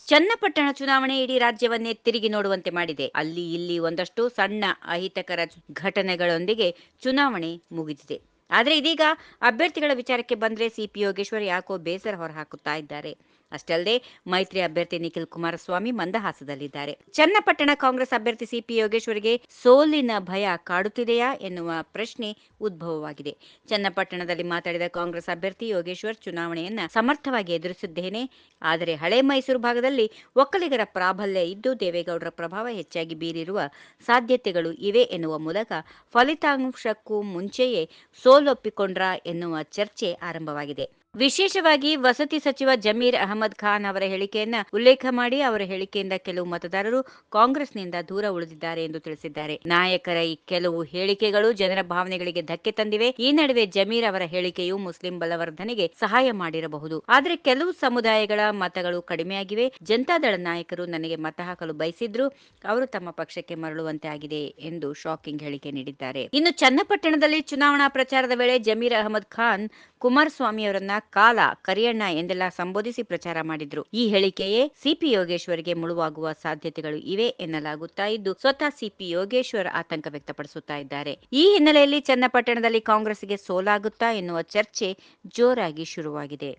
ಚನ್ನಪಟ್ಟಣ ಚುನಾವಣೆ ಇಡೀ ರಾಜ್ಯವನ್ನೇ ತಿರುಗಿ ನೋಡುವಂತೆ ಮಾಡಿದೆ. ಅಲ್ಲಿ ಇಲ್ಲಿ ಒಂದಷ್ಟು ಸಣ್ಣ ಅಹಿತಕರ ಘಟನೆಗಳೊಂದಿಗೆ ಚುನಾವಣೆ ಮುಗಿದಿದೆ. ಆದರೆ ಇದೀಗ ಅಭ್ಯರ್ಥಿಗಳ ವಿಚಾರಕ್ಕೆ ಬಂದ್ರೆ ಸಿಪಿ ಯೋಗೇಶ್ವರ್ ಯಾಕೋ ಬೇಸರ ಹೊರಹಾಕುತ್ತಾ ಇದ್ದಾರೆ. ಅಷ್ಟೇ ಅಲ್ಲದೆ ಮೈತ್ರಿ ಅಭ್ಯರ್ಥಿ ನಿಖಿಲ್ ಕುಮಾರಸ್ವಾಮಿ ಮಂದಹಾಸದಲ್ಲಿದ್ದಾರೆ. ಚನ್ನಪಟ್ಟಣ ಕಾಂಗ್ರೆಸ್ ಅಭ್ಯರ್ಥಿ ಸಿಪಿ ಯೋಗೇಶ್ವರ್ಗೆ ಸೋಲಿನ ಭಯ ಕಾಡುತ್ತಿದೆಯಾ ಎನ್ನುವ ಪ್ರಶ್ನೆ ಉದ್ಭವವಾಗಿದೆ. ಚನ್ನಪಟ್ಟಣದಲ್ಲಿ ಮಾತನಾಡಿದ ಕಾಂಗ್ರೆಸ್ ಅಭ್ಯರ್ಥಿ ಯೋಗೇಶ್ವರ್, ಚುನಾವಣೆಯನ್ನ ಸಮರ್ಥವಾಗಿ ಎದುರಿಸಿದ್ದೇನೆ. ಆದರೆ ಹಳೆ ಮೈಸೂರು ಭಾಗದಲ್ಲಿ ಒಕ್ಕಲಿಗರ ಪ್ರಾಬಲ್ಯ ಇದ್ದು ದೇವೇಗೌಡರ ಪ್ರಭಾವ ಹೆಚ್ಚಾಗಿ ಬೀರಿರುವ ಸಾಧ್ಯತೆಗಳು ಇವೆ ಎನ್ನುವ ಮೂಲಕ ಫಲಿತಾಂಶಕ್ಕೂ ಮುಂಚೆಯೇ ಸೋಲೊಪ್ಪಿಕೊಂಡ್ರಾ ಎನ್ನುವ ಚರ್ಚೆ ಆರಂಭವಾಗಿದೆ. ವಿಶೇಷವಾಗಿ ವಸತಿ ಸಚಿವ ಜಮೀರ್ ಅಹಮದ್ ಖಾನ್ ಅವರ ಹೇಳಿಕೆಯನ್ನ ಉಲ್ಲೇಖ ಮಾಡಿ, ಅವರ ಹೇಳಿಕೆಯಿಂದ ಕೆಲವು ಮತದಾರರು ಕಾಂಗ್ರೆಸ್ನಿಂದ ದೂರ ಉಳಿದಿದ್ದಾರೆ ಎಂದು ತಿಳಿಸಿದ್ದಾರೆ. ನಾಯಕರ ಈ ಕೆಲವು ಹೇಳಿಕೆಗಳು ಜನರ ಭಾವನೆಗಳಿಗೆ ಧಕ್ಕೆ ತಂದಿವೆ. ಈ ನಡುವೆ ಜಮೀರ್ ಅವರ ಹೇಳಿಕೆಯು ಮುಸ್ಲಿಂ ಬಲವರ್ಧನೆಗೆ ಸಹಾಯ ಮಾಡಿರಬಹುದು. ಆದರೆ ಕೆಲವು ಸಮುದಾಯಗಳ ಮತಗಳು ಕಡಿಮೆಯಾಗಿವೆ. ಜನತಾದಳ ನಾಯಕರು ನನಗೆ ಮತ ಹಾಕಲು ಬಯಸಿದ್ರು, ಅವರು ತಮ್ಮ ಪಕ್ಷಕ್ಕೆ ಮರಳುವಂತೆ ಆಗಿದೆ ಎಂದು ಶಾಕಿಂಗ್ ಹೇಳಿಕೆ ನೀಡಿದ್ದಾರೆ. ಇನ್ನು ಚನ್ನಪಟ್ಟಣದಲ್ಲಿ ಚುನಾವಣಾ ಪ್ರಚಾರದ ವೇಳೆ ಜಮೀರ್ ಅಹಮದ್ ಖಾನ್ ಕುಮಾರಸ್ವಾಮಿ ಅವರನ್ನ ಕಾಲ, ಕರಿಯಣ್ಣ ಎಂದೆಲ್ಲ ಸಂಬೋಧಿಸಿ ಪ್ರಚಾರ ಮಾಡಿದ್ರು. ಈ ಹೇಳಿಕೆಯೇ ಸಿಪಿ ಯೋಗೇಶ್ವರ್ಗೆ ಮುಳುವಾಗುವ ಸಾಧ್ಯತೆಗಳು ಇವೆ ಎನ್ನಲಾಗುತ್ತಾ ಇದ್ದು, ಸ್ವತಃ ಸಿಪಿ ಯೋಗೇಶ್ವರ್ ಆತಂಕ ವ್ಯಕ್ತಪಡಿಸುತ್ತಾ ಇದ್ದಾರೆ. ಈ ಹಿನ್ನೆಲೆಯಲ್ಲಿ ಚನ್ನಪಟ್ಟಣದಲ್ಲಿ ಕಾಂಗ್ರೆಸ್ಗೆ ಸೋಲಾಗುತ್ತಾ ಎನ್ನುವ ಚರ್ಚೆ ಜೋರಾಗಿ ಶುರುವಾಗಿದೆ.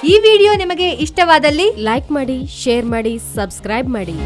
ಈ ವಿಡಿಯೋ ನಿಮಗೆ ಇಷ್ಟವಾದಲ್ಲಿ ಲೈಕ್ ಮಾಡಿ, ಶೇರ್ ಮಾಡಿ, ಸಬ್ಸ್ಕ್ರೈಬ್ ಮಾಡಿ.